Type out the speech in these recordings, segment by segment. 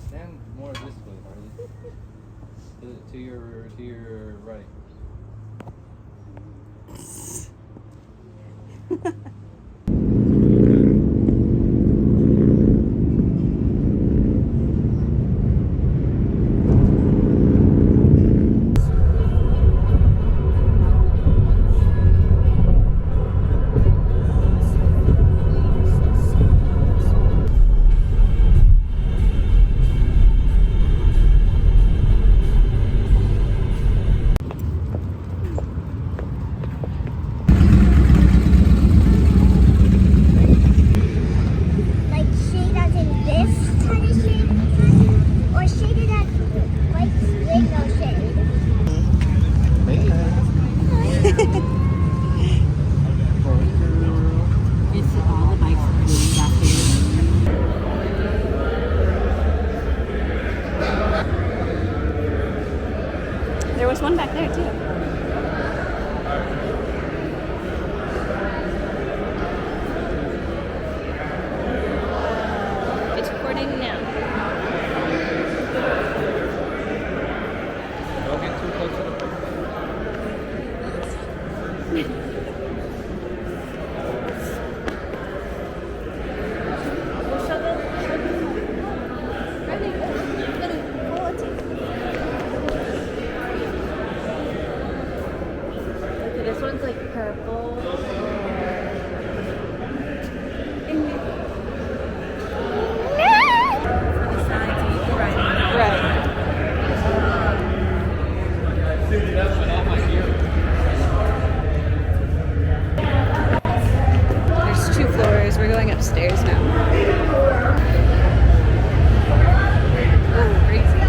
Stand more this way, Harley. To your right. Like shade as in this kind of shade, or shaded as like rainbow shade. It's all the bikes are really back here. There was one back there too. It's recording now. Don't get too close to the phone. This one's like purple. There's 2 floors. We're going upstairs now. Oh, crazy.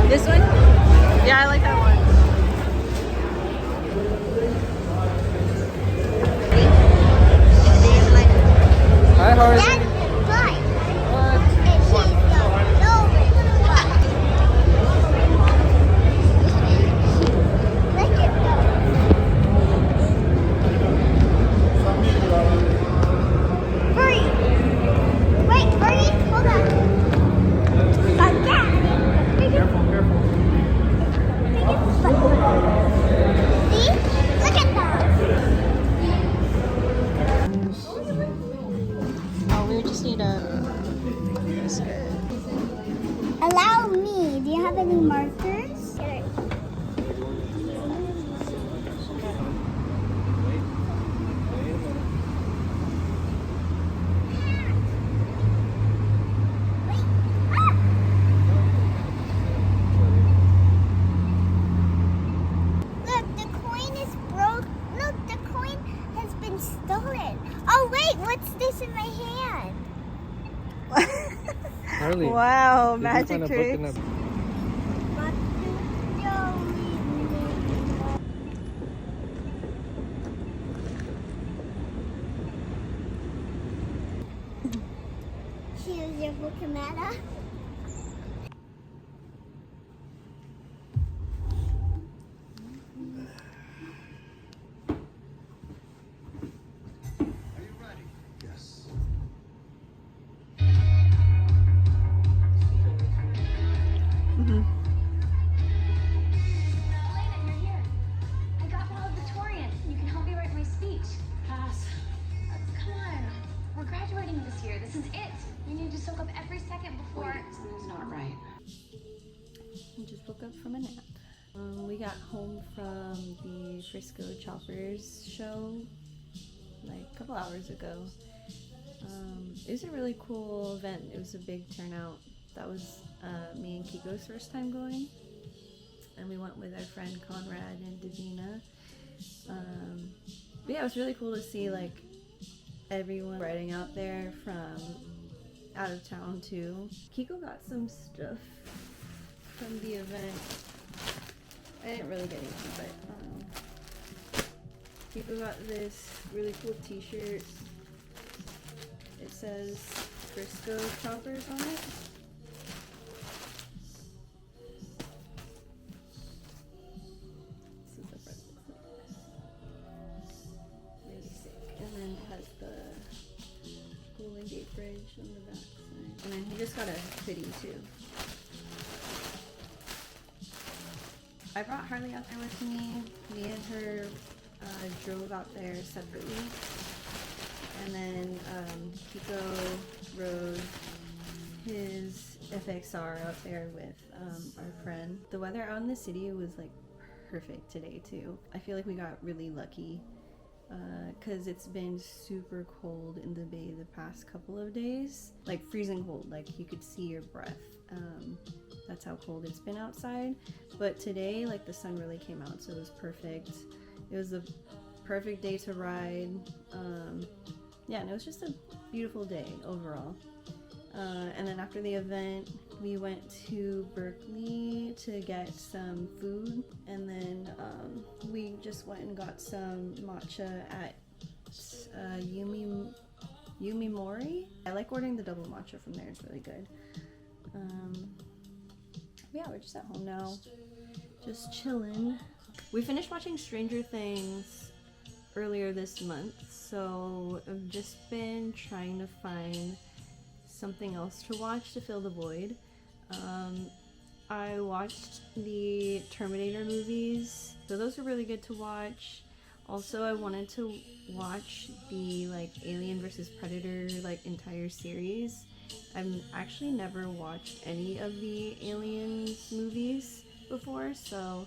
This one? Yeah, I like that one. Hi, Harley. That's the bike, What? and she's going over the bike. Look at those. Hurry! Wait, hurry! Hold on. Like that. Careful, careful. See? Look at that. Oh, we just need a. Allow me. Do you have any markers? Look, the coin is broke. Look, the coin has been stolen. Oh wait, what's this in my hand? Harley. Wow, did you magic find a book in tricks. the- Choose your Pokemon. Yes. Mhm. Elena, you're here. I got valedictorian. You can help me write my speech. Pass. Come on. We're graduating this year. This is it. You need to soak up every second before. Something's not right. I just woke up from a nap. We got home from the Frisco Choppers show like a couple hours ago. It was a really cool event. It was a big turnout. That was me and Kiko's first time going, and we went with our friend Conrad and Davina. But yeah, it was really cool to see like everyone riding out there from out of town too. Kiko got some stuff from the event. I didn't really get anything, but Kiko got this really cool t-shirt. It says Frisco Choppers on it. This is the front. Really sick. And then it has the Golden Gate Bridge on the back side. And then he just got a hoodie too. I brought Harley out there with me. Me and her drove out there separately. And then Kiko rode his FXR out there with our friend. The weather out in the city was like perfect today too. I feel like we got really lucky because it's been super cold in the bay the past couple of days. Like freezing cold, like you could see your breath. That's how cold it's been outside. But today, like the sun really came out, so it was perfect. It was the perfect day to ride. Yeah, and it was just a beautiful day overall. And then after the event, we went to Berkeley to get some food, and then we just went and got some matcha at Yumi Mori. I like ordering the double matcha from there, it's really good. Yeah, we're just at home now, just chilling. We finished watching Stranger Things earlier this month, so I've just been trying to find something else to watch to fill the void. I watched the Terminator movies, so those are really good to watch. Also, I wanted to watch the like Alien vs Predator like entire series. I've actually never watched any of the Aliens movies before, so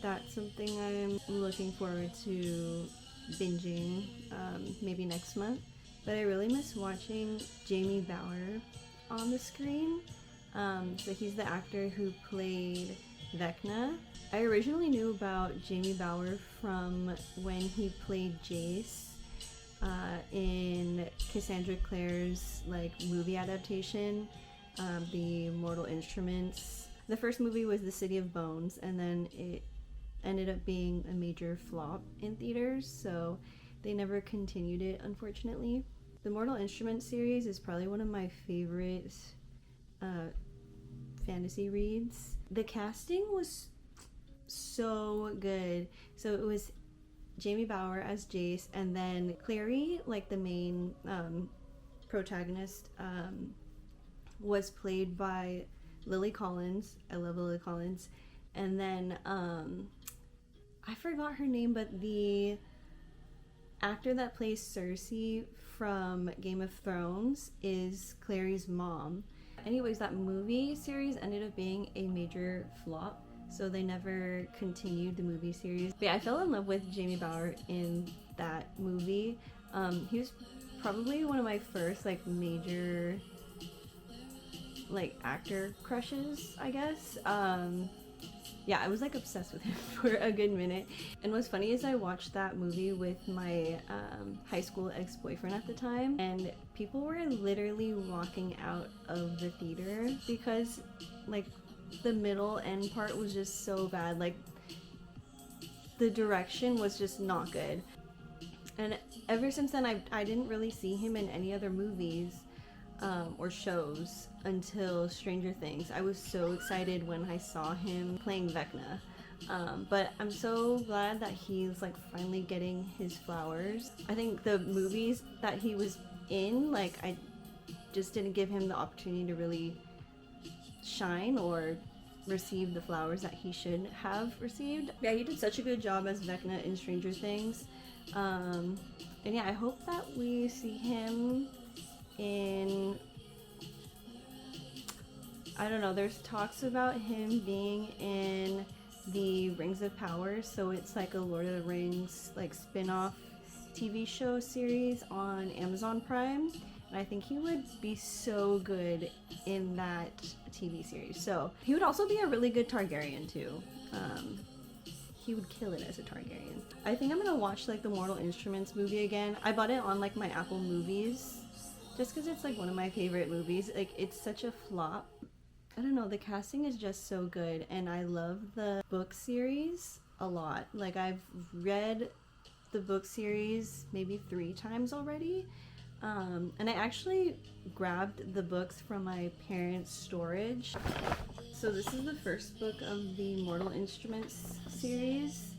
that's something I'm looking forward to binging maybe next month. But I really miss watching Jamie Bauer on the screen. So he's the actor who played Vecna. I originally knew about Jamie Bauer from when he played Jace in Cassandra Clare's like movie adaptation, The Mortal Instruments. The first movie was The City of Bones, and then it ended up being a major flop in theaters, so they never continued it, unfortunately. The Mortal Instruments series is probably one of my favorite fantasy reads. The casting was so good. So it was Jamie Bauer as Jace, and then Clary, like the main protagonist, was played by Lily Collins. I love Lily Collins. And then I forgot her name, but the actor that plays Cersei from Game of Thrones is Clary's mom. Anyways, that movie series ended up being a major flop, so they never continued the movie series. But yeah, I fell in love with Jamie Bauer in that movie. He was probably one of my first like major like actor crushes, I guess. Yeah, I was like obsessed with him for a good minute. And what's funny is I watched that movie with my high school ex-boyfriend at the time, and people were literally walking out of the theater because like the middle end part was just so bad. Like the direction was just not good. And ever since then I didn't really see him in any other movies or shows until Stranger Things. I was so excited when I saw him playing Vecna. But I'm so glad that he's like finally getting his flowers. I think the movies that he was in, like I just didn't give him the opportunity to really shine or receive the flowers that he should have received. Yeah, he did such a good job as Vecna in Stranger Things. And yeah, I hope that we see him in, I don't know, there's talks about him being in the Rings of Power, so it's like a Lord of the Rings like spin-off TV show series on Amazon Prime, and I think he would be so good in that TV series. So he would also be a really good Targaryen too. he would kill it as a Targaryen. I think I'm gonna watch like the Mortal Instruments movie again. I bought it on like my Apple Movies just because it's like one of my favorite movies. Like it's such a flop. I don't know, the casting is just so good, and I love the book series a lot. Like I've read the book series maybe 3 times already. And I actually grabbed the books from my parents' storage. So this is the first book of the Mortal Instruments series.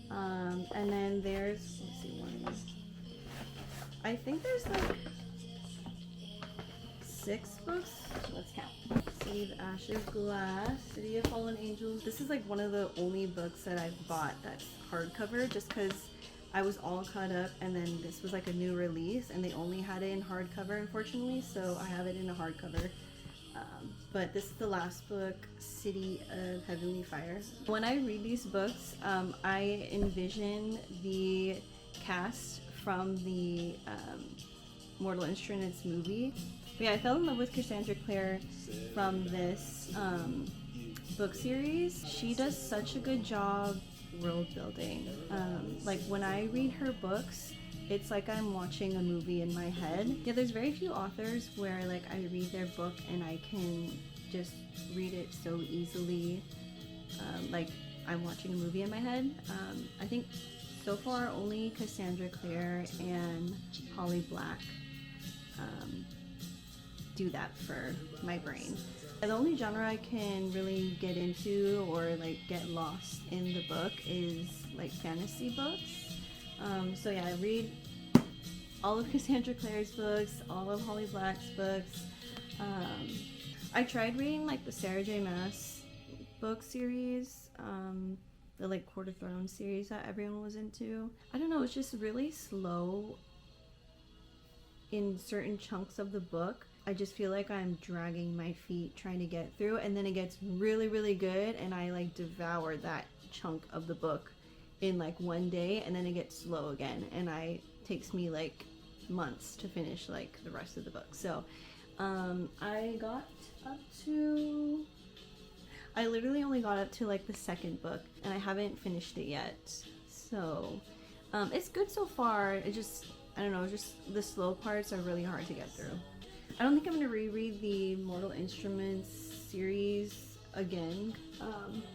And then there's, let's see, one. I think there's like 6 books. Let's count. City of Ashes, Glass, City of Fallen Angels. This is like one of the only books that I've bought that's hardcover, just because I was all caught up, and then this was like a new release and they only had it in hardcover, unfortunately, so I have it in a hardcover. But this is the last book, City of Heavenly Fire. When I read these books, I envision the cast from the Mortal Instruments movie. But yeah, I fell in love with Cassandra Clare from this book series. She does such a good job world building. Like when I read her books, it's like I'm watching a movie in my head. Yeah, there's very few authors where like I read their book and I can just read it so easily, like I'm watching a movie in my head. I think so far only Cassandra Clare and Holly Black do that for my brain. The only genre I can really get into or like get lost in the book is like fantasy books. So yeah, I read all of Cassandra Clare's books, all of Holly Black's books. I tried reading like the Sarah J Maas book series, the like Court of Thrones series that everyone was into. I don't know, it's just really slow in certain chunks of the book. I just feel like I'm dragging my feet trying to get through, and then it gets really, really good and I like devour that chunk of the book in like one day, and then it gets slow again, and takes me like months to finish like the rest of the book. So I got up to, I literally only got up to like the 2nd book and I haven't finished it yet. So it's good so far. It just, I don't know, just the slow parts are really hard to get through. I don't think I'm going to reread the Mortal Instruments series again,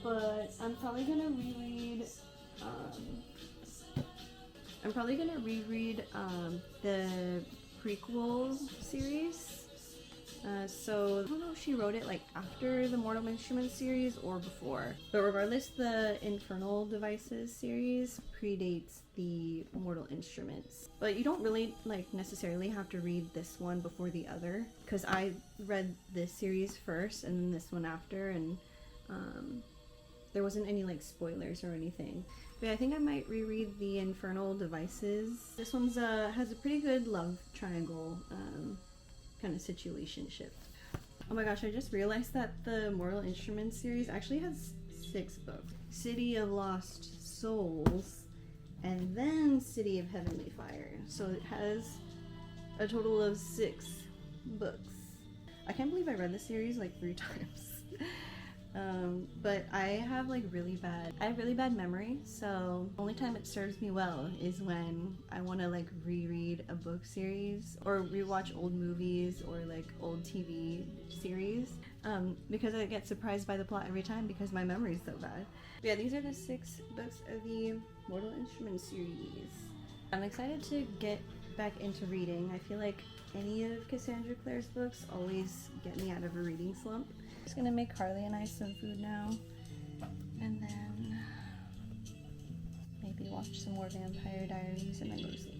but I'm probably going to reread the prequel series. So I don't know if she wrote it like after the Mortal Instruments series or before, but regardless, the Infernal Devices series predates the Mortal Instruments. But you don't really like necessarily have to read this one before the other, because I read this series first and then this one after, and there wasn't any like spoilers or anything. But yeah, I think I might reread the Infernal Devices. This one's has a pretty good love triangle kind of situationship. Oh my gosh, I just realized that the Mortal Instruments series actually has 6 books. City of Lost Souls, and then City of Heavenly Fire. So it has a total of 6 books. I can't believe I read the series like 3 times. But I have really bad memory, so the only time it serves me well is when I want to like reread a book series or rewatch old movies or like old TV series, because I get surprised by the plot every time because my memory is so bad. But yeah, these are the 6 books of the Mortal Instruments series. I'm excited to get back into reading. I feel like any of Cassandra Clare's books always get me out of a reading slump. Just gonna make Harley and I some food now, and then maybe watch some more Vampire Diaries and then go to sleep.